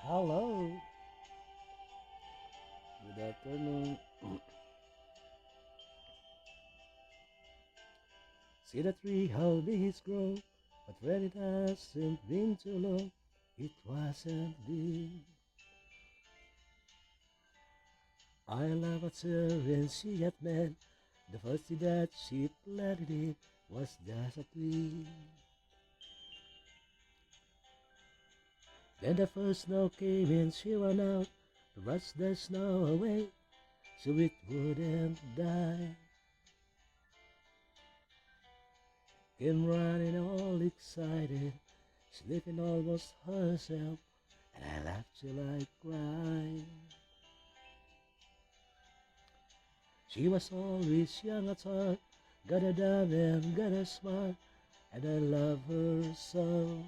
Hello. Good afternoon. See the tree, how big it's grown, but when it hasn't been too long, it wasn't big. I love her when she got mad. The first thing that she planted it was just a twig. Then the first snow came and she ran out to brush the snow away so it wouldn't die. Came running all excited, sleeping almost herself, and I laughed till I cried. She was always young at heart, got a dumb and got a smart, and I love her so.